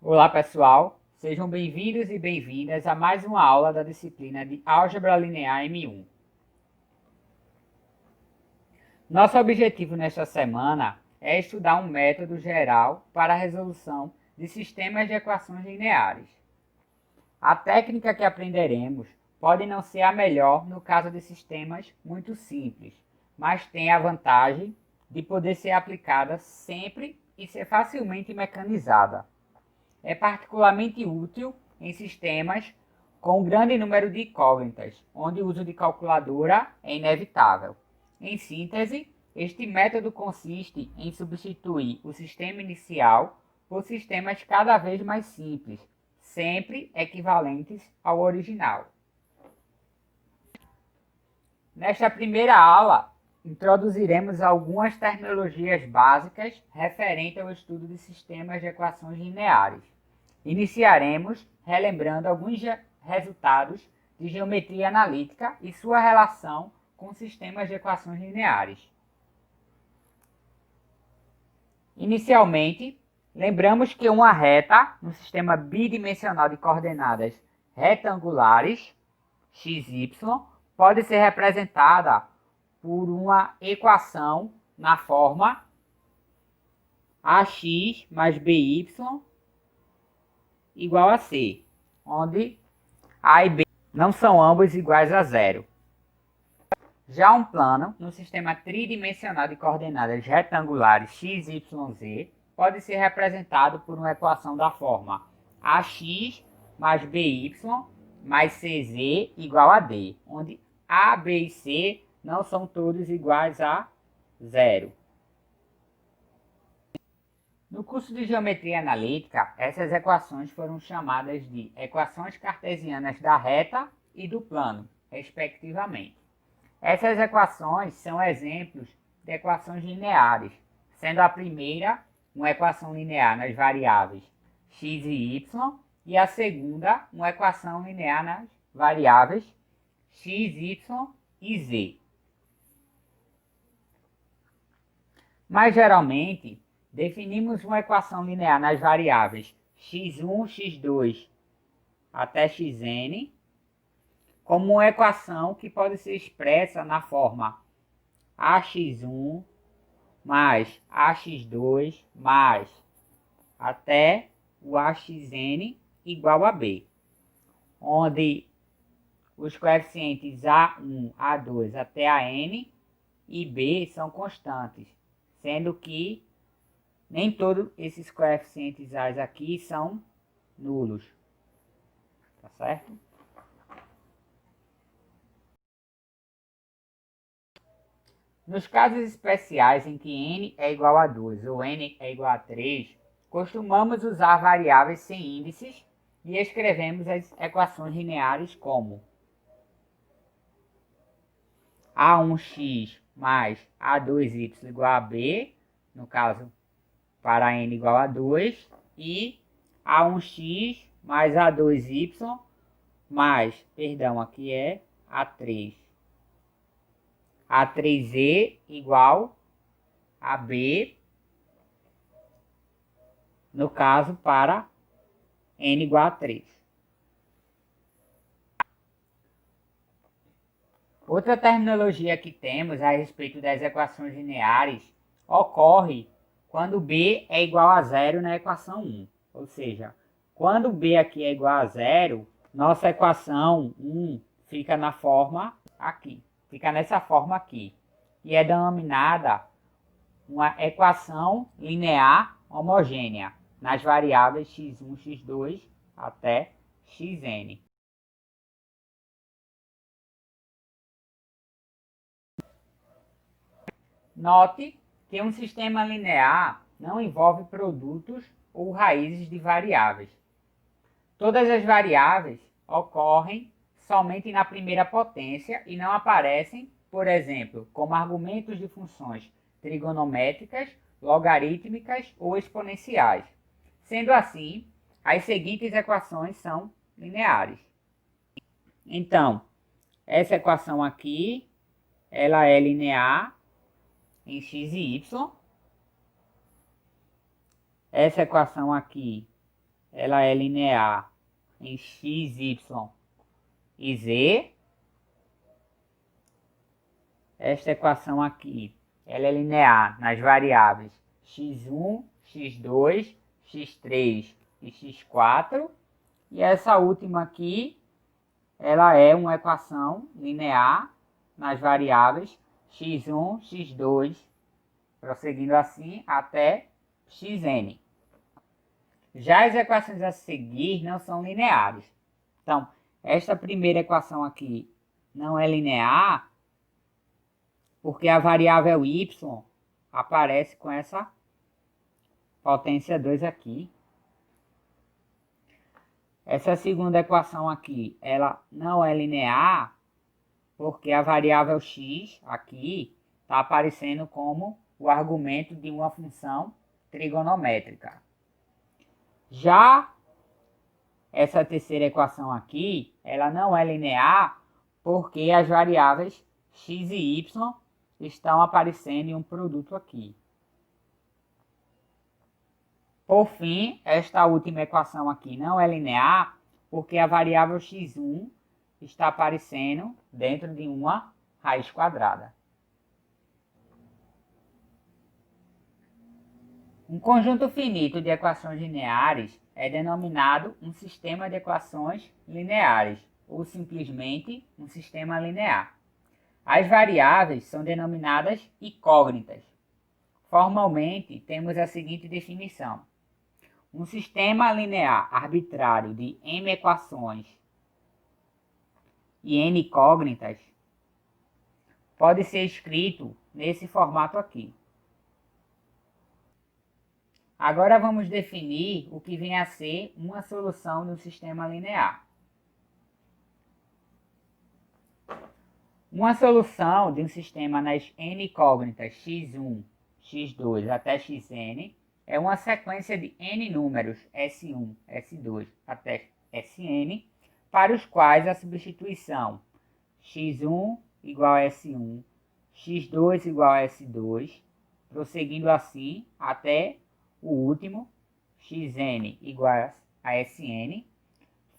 Olá pessoal, sejam bem-vindos e bem-vindas a mais uma aula da disciplina de Álgebra Linear M1. Nosso objetivo nesta semana é estudar um método geral para a resolução de sistemas de equações lineares. A técnica que aprenderemos pode não ser a melhor no caso de sistemas muito simples, mas tem a vantagem de poder ser aplicada sempre e ser facilmente mecanizada. É particularmente útil em sistemas com um grande número de incógnitas, onde o uso de calculadora é inevitável. Em síntese, este método consiste em substituir o sistema inicial por sistemas cada vez mais simples, sempre equivalentes ao original. Nesta primeira aula, introduziremos algumas terminologias básicas referentes ao estudo de sistemas de equações lineares. Iniciaremos relembrando alguns resultados de geometria analítica e sua relação com sistemas de equações lineares. Inicialmente, lembramos que uma reta no sistema bidimensional de coordenadas retangulares, xy, pode ser representada por uma equação na forma ax mais by igual a C, onde A e B não são ambos iguais a zero. Já um plano, no sistema tridimensional de coordenadas retangulares x, y, z, pode ser representado por uma equação da forma ax mais by mais cz igual a d, onde A, B e C não são todos iguais a zero. No curso de Geometria Analítica, essas equações foram chamadas de equações cartesianas da reta e do plano, respectivamente. Essas equações são exemplos de equações lineares, sendo a primeira uma equação linear nas variáveis x e y, e a segunda uma equação linear nas variáveis x, y e z. Mas, geralmente, definimos uma equação linear nas variáveis x1, x2 até xn como uma equação que pode ser expressa na forma ax1 mais ax2 mais até o axn igual a b, onde os coeficientes a1, a2 até a n e b são constantes, sendo que nem todos esses coeficientes a aqui são nulos, tá certo? Nos casos especiais em que n é igual a 2 ou n é igual a 3, costumamos usar variáveis sem índices e escrevemos as equações lineares como a1x mais a2y igual a b, no caso para n igual a 2, e a1x mais a2y mais, aqui é a3. A3e igual a b, no caso para n igual a 3. Outra terminologia que temos a respeito das equações lineares ocorre quando b é igual a zero na equação 1. Ou seja, quando b aqui é igual a zero, nossa equação 1 fica na forma aqui. Fica nessa forma aqui. E é denominada uma equação linear homogênea nas variáveis x1, x2 até xn. Note que um sistema linear não envolve produtos ou raízes de variáveis. Todas as variáveis ocorrem somente na primeira potência e não aparecem, por exemplo, como argumentos de funções trigonométricas, logarítmicas ou exponenciais. Sendo assim, as seguintes equações são lineares. Então, essa equação aqui, ela é linear em x e y. Essa equação aqui, ela é linear em x, y e z. Esta equação aqui, ela é linear nas variáveis x1, x2, x3 e x4. E essa última aqui, ela é uma equação linear nas variáveis x1, x2, prosseguindo assim até xn. Já as equações a seguir não são lineares. Então, esta primeira equação aqui não é linear porque a variável y aparece com essa potência 2 aqui. Essa segunda equação aqui, ela não é linear porque a variável x aqui está aparecendo como o argumento de uma função trigonométrica. Já essa terceira equação aqui, ela não é linear porque as variáveis x e y estão aparecendo em um produto aqui. Por fim, esta última equação aqui não é linear porque a variável x1 está aparecendo dentro de uma raiz quadrada. Um conjunto finito de equações lineares é denominado um sistema de equações lineares, ou simplesmente um sistema linear. As variáveis são denominadas incógnitas. Formalmente, temos a seguinte definição. Um sistema linear arbitrário de m equações e n incógnitas pode ser escrito nesse formato aqui. Agora vamos definir o que vem a ser uma solução de um sistema linear. Uma solução de um sistema nas n incógnitas x1, x2 até xn é uma sequência de n números S1, S2 até Sn, para os quais a substituição x1 igual a S1, x2 igual a S2, prosseguindo assim até o último, xn igual a Sn,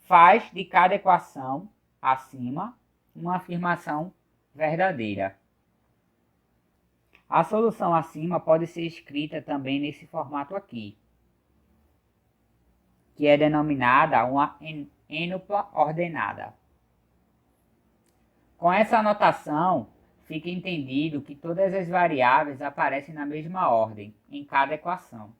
faz de cada equação acima uma afirmação verdadeira. A solução acima pode ser escrita também nesse formato aqui, que é denominada uma ênupla ordenada. Com essa anotação, fica entendido que todas as variáveis aparecem na mesma ordem em cada equação.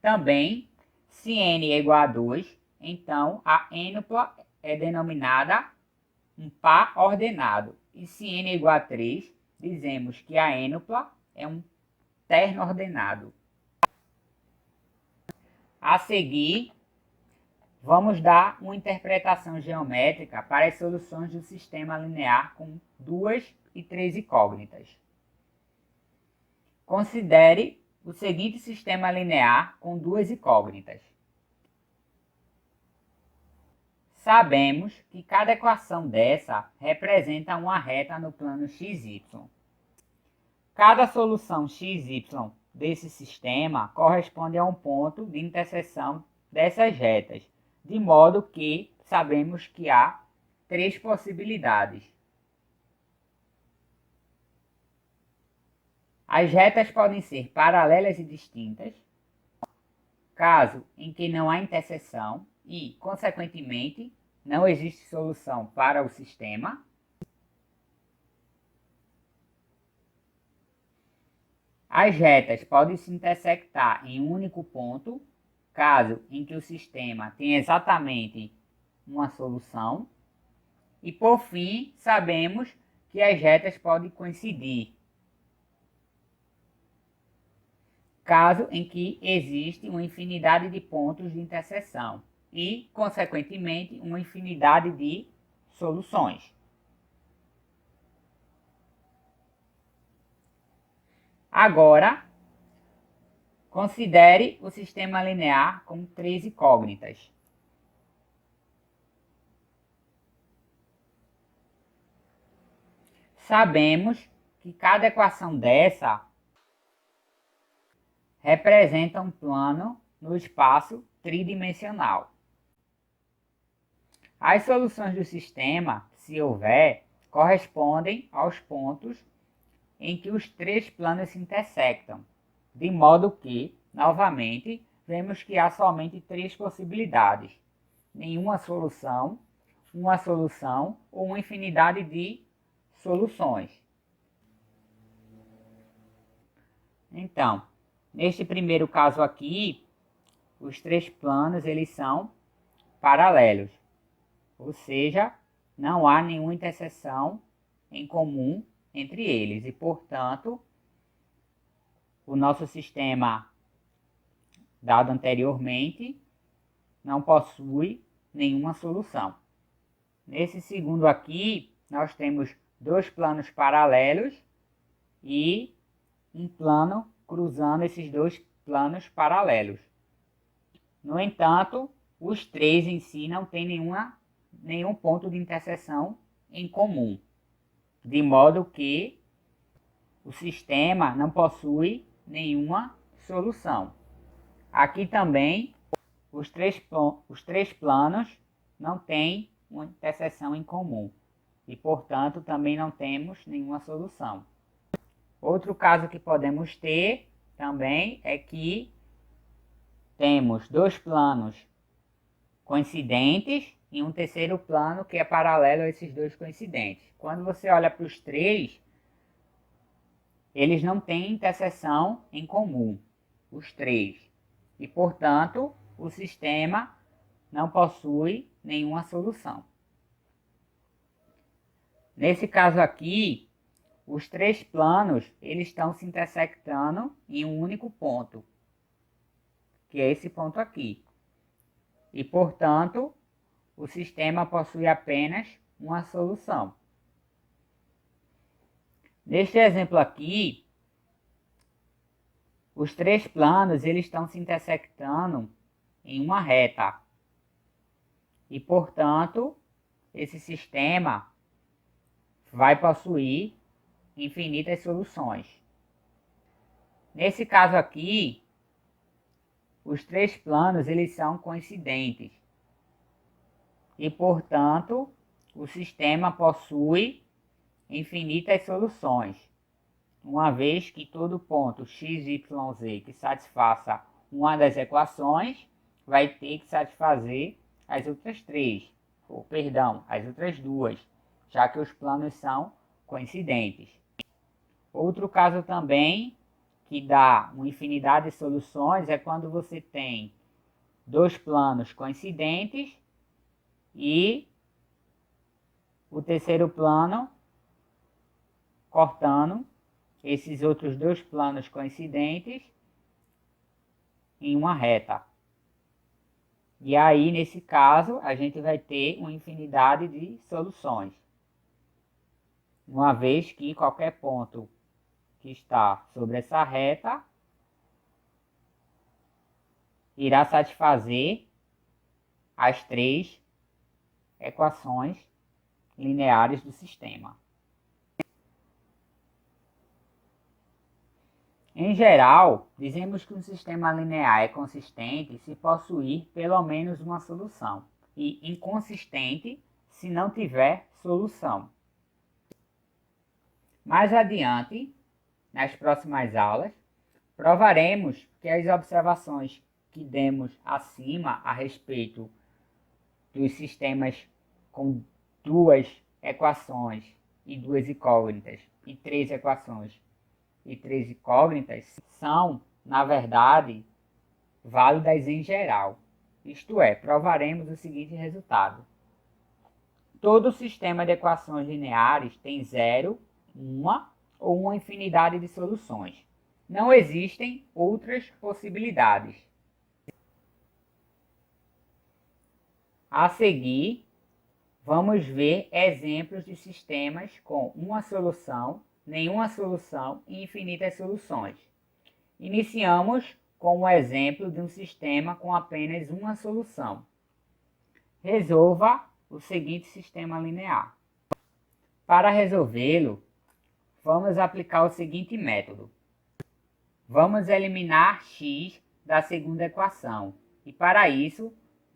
Também, se n é igual a 2, então a ênupla é denominada um par ordenado. E se n é igual a 3, dizemos que a ênupla é um terno ordenado. A seguir, vamos dar uma interpretação geométrica para as soluções do sistema linear com 2 e 3 incógnitas. Considere o seguinte sistema linear com 2 incógnitas. Sabemos que cada equação dessa representa uma reta no plano xy. Cada solução xy desse sistema corresponde a um ponto de interseção dessas retas, de modo que sabemos que há 3 possibilidades. As retas podem ser paralelas e distintas, caso em que não há interseção e, consequentemente, não existe solução para o sistema. As retas podem se intersectar em um único ponto, caso em que o sistema tenha exatamente uma solução. E, por fim, sabemos que as retas podem coincidir, caso em que existe uma infinidade de pontos de interseção e, consequentemente, uma infinidade de soluções. Agora, considere o sistema linear com 3 incógnitas. Sabemos que cada equação dessa representa um plano no espaço tridimensional. As soluções do sistema, se houver, correspondem aos pontos em que os três planos se intersectam, de modo que, novamente, vemos que há somente três possibilidades: nenhuma solução, uma solução ou uma infinidade de soluções. Então, neste primeiro caso aqui, os três planos eles são paralelos, ou seja, não há nenhuma interseção em comum entre eles e, portanto, o nosso sistema dado anteriormente não possui nenhuma solução. Nesse segundo aqui, nós temos dois planos paralelos e um plano cruzando esses dois planos paralelos. No entanto, os três em si não têm nenhum ponto de interseção em comum, de modo que o sistema não possui nenhuma solução. Aqui também, os três planos não têm uma interseção em comum e, portanto, também não temos nenhuma solução. Outro caso que podemos ter também é que temos dois planos coincidentes e um terceiro plano que é paralelo a esses dois coincidentes. Quando você olha para os três, eles não têm interseção em comum, os três, e, portanto, o sistema não possui nenhuma solução. Nesse caso aqui, os três planos eles estão se intersectando em um único ponto, que é esse ponto aqui. E, portanto, o sistema possui apenas uma solução. Neste exemplo aqui, os três planos eles estão se intersectando em uma reta. E, portanto, esse sistema vai possuir infinitas soluções. Nesse caso aqui, os três planos eles são coincidentes. E, portanto, o sistema possui infinitas soluções, uma vez que todo ponto x, y, z que satisfaça uma das equações vai ter que satisfazer as outras três, as outras duas, já que os planos são coincidentes. Outro caso também que dá uma infinidade de soluções é quando você tem dois planos coincidentes e o terceiro plano cortando esses outros dois planos coincidentes em uma reta. E aí, nesse caso, a gente vai ter uma infinidade de soluções, uma vez que qualquer ponto que está sobre essa reta irá satisfazer as três equações lineares do sistema. Em geral, dizemos que um sistema linear é consistente se possuir pelo menos uma solução e inconsistente se não tiver solução. Mais adiante, nas próximas aulas, provaremos que as observações que demos acima a respeito dos sistemas com duas equações e duas incógnitas e três equações e três incógnitas são, na verdade, válidas em geral. Isto é, provaremos o seguinte resultado. Todo sistema de equações lineares tem zero, uma ou uma infinidade de soluções. Não existem outras possibilidades. A seguir, vamos ver exemplos de sistemas com uma solução, nenhuma solução e infinitas soluções. Iniciamos com o exemplo de um sistema com apenas uma solução. Resolva o seguinte sistema linear. Para resolvê-lo, vamos aplicar o seguinte método. Vamos eliminar x da segunda equação E para isso,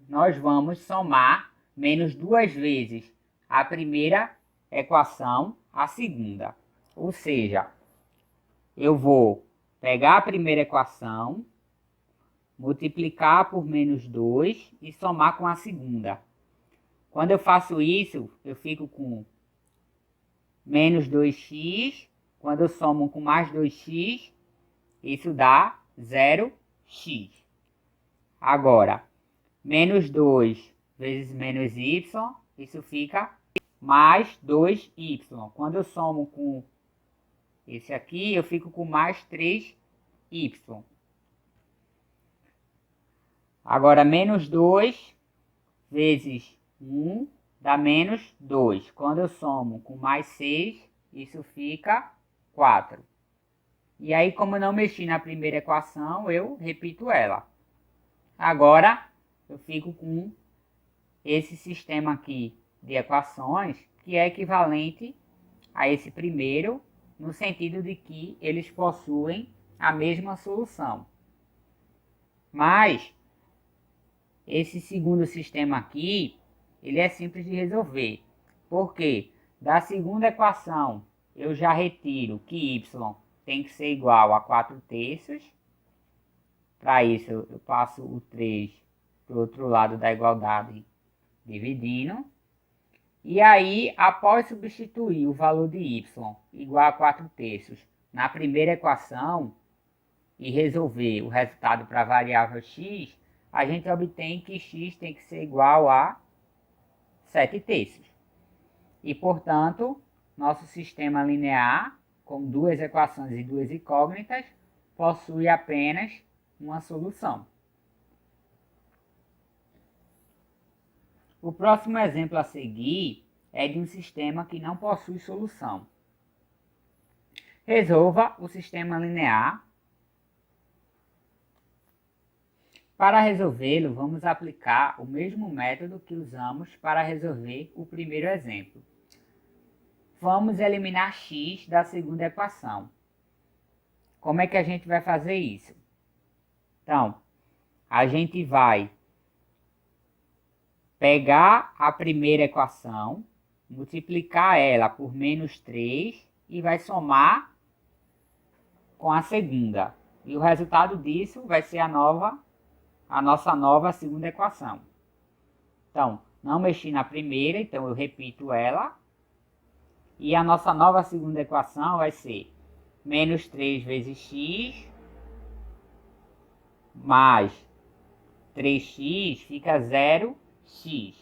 nós vamos somar menos duas vezes a primeira equação à segunda. Ou seja, eu vou pegar a primeira equação, multiplicar por menos 2 e somar com a segunda. Quando eu faço isso, eu fico com menos 2x. Quando eu somo com mais 2x, isso dá 0x. Agora, menos 2 vezes menos y, isso fica mais 2y. Quando eu somo com esse aqui, eu fico com mais 3y. Agora, menos 2 vezes 1 dá menos 2. Quando eu somo com mais 6, isso fica 4. E aí, como eu não mexi na primeira equação, eu repito ela. Agora, eu fico com esse sistema aqui de equações, que é equivalente a esse primeiro, no sentido de que eles possuem a mesma solução. Mas, esse segundo sistema aqui, ele é simples de resolver. Porque da segunda equação, eu já retiro que y tem que ser igual a 4/3. Para isso, eu passo o 3 para o outro lado da igualdade, dividindo. E aí, após substituir o valor de y igual a 4/3 na primeira equação e resolver o resultado para a variável x, a gente obtém que x tem que ser igual a 7/3. E, portanto, nosso sistema linear, com duas equações e duas incógnitas, possui apenas uma solução. O próximo exemplo a seguir é de um sistema que não possui solução. Resolva o sistema linear. Para resolvê-lo, vamos aplicar o mesmo método que usamos para resolver o primeiro exemplo. Vamos eliminar x da segunda equação. Como é que a gente vai fazer isso? Então, a gente vai pegar a primeira equação, multiplicar ela por menos 3 e vai somar com a segunda. E o resultado disso vai ser a nossa nova segunda equação. Então, não mexi na primeira, então eu repito ela. E a nossa nova segunda equação vai ser menos 3 vezes x mais 3x fica 0x.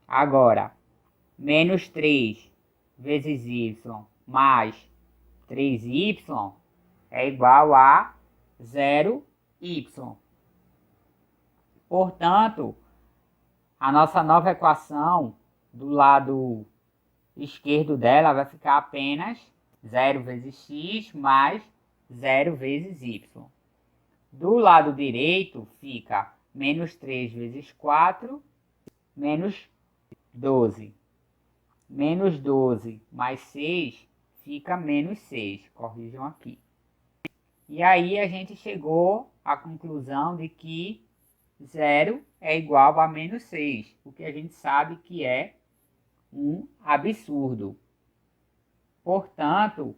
Agora, menos 3 vezes y mais 3y é igual a 0y. Portanto, a nossa nova equação do lado esquerdo dela vai ficar apenas 0 vezes x mais 0 vezes y. Do lado direito fica menos 3 vezes 4, menos 12. Menos 12 mais 6 fica menos 6. Corrijam aqui. E aí a gente chegou à conclusão de que 0 é igual a menos 6, o que a gente sabe que é um absurdo. Portanto,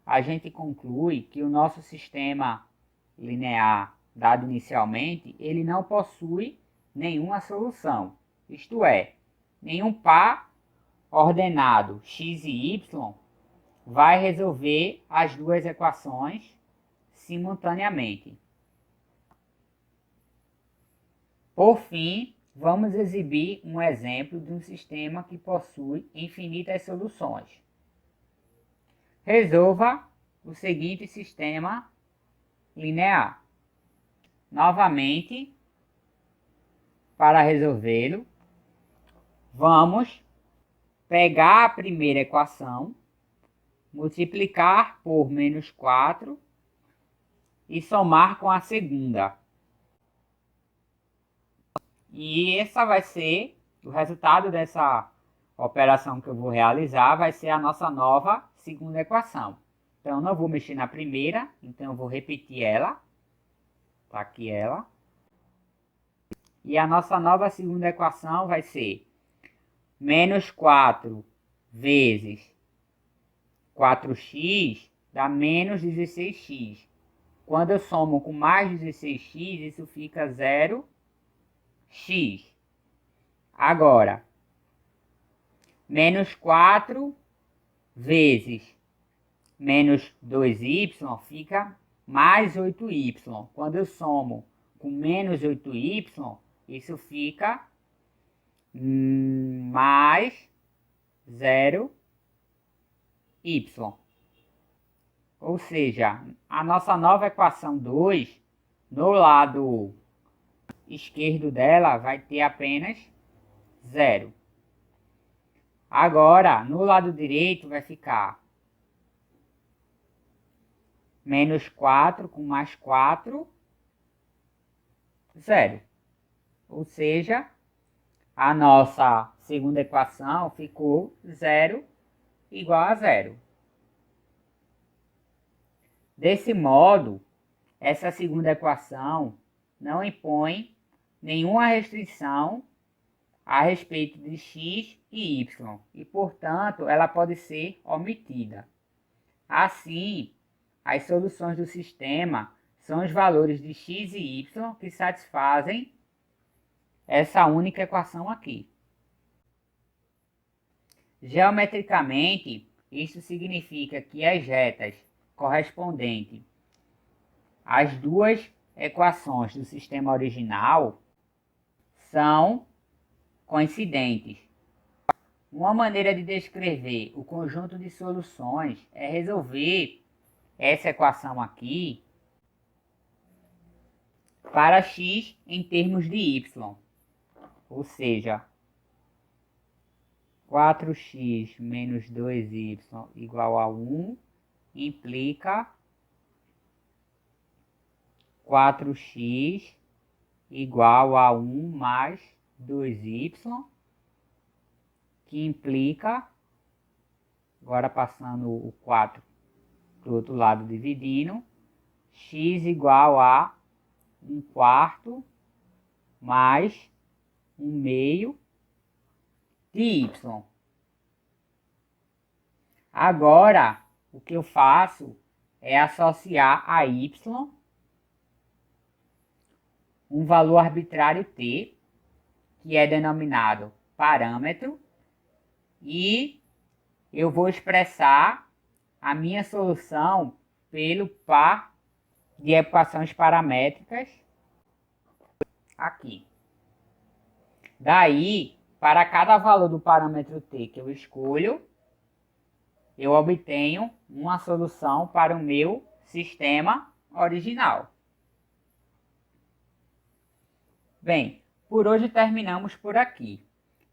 a gente conclui que o nosso sistema linear dado inicialmente, ele não possui nenhuma solução. Isto é, nenhum par ordenado x e y vai resolver as duas equações simultaneamente. Por fim, vamos exibir um exemplo de um sistema que possui infinitas soluções. Resolva o seguinte sistema linear. Novamente, para resolvê-lo, vamos pegar a primeira equação, multiplicar por menos 4 e somar com a segunda. E essa vai ser, o resultado dessa operação que eu vou realizar, vai ser a nossa nova segunda equação. Então, eu não vou mexer na primeira, então eu vou repetir ela. Tá aqui ela. E a nossa nova segunda equação vai ser menos 4 vezes 4x dá menos 16x. Quando eu somo com mais 16x, isso fica 0x. Agora, menos 4 vezes menos 2y fica mais 8y. Quando eu somo com menos 8y, isso fica mais 0y. Ou seja, a nossa nova equação 2, no lado esquerdo dela, vai ter apenas 0. Agora, no lado direito, vai ficar menos 4 com mais 4, 0. Ou seja, a nossa segunda equação ficou 0 igual a 0. Desse modo, essa segunda equação não impõe nenhuma restrição a respeito de x e y, e, portanto, ela pode ser omitida. Assim, as soluções do sistema são os valores de x e y que satisfazem essa única equação aqui. Geometricamente, isso significa que as retas correspondentes às duas equações do sistema original são coincidentes. Uma maneira de descrever o conjunto de soluções é resolver essa equação aqui para x em termos de y. Ou seja, 4x menos 2y igual a 1 implica 4x igual a 1 mais 2y, que implica, agora passando o 4 para o outro lado dividindo, x igual a 1/4 mais 1/2 de y. Agora, o que eu faço é associar a y um valor arbitrário t, que é denominado parâmetro, e eu vou expressar a minha solução pelo par de equações paramétricas aqui. Daí, para cada valor do parâmetro t que eu escolho, eu obtenho uma solução para o meu sistema original. Bem, por hoje terminamos por aqui.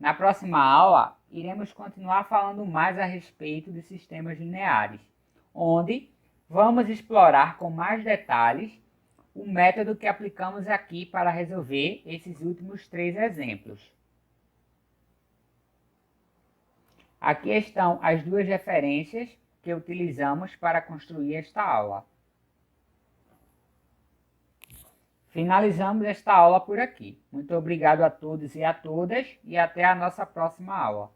Na próxima aula, iremos continuar falando mais a respeito de sistemas lineares, onde vamos explorar com mais detalhes o método que aplicamos aqui para resolver esses últimos 3 exemplos. Aqui estão as 2 referências que utilizamos para construir esta aula. Finalizamos esta aula por aqui. Muito obrigado a todos e a todas e até a nossa próxima aula.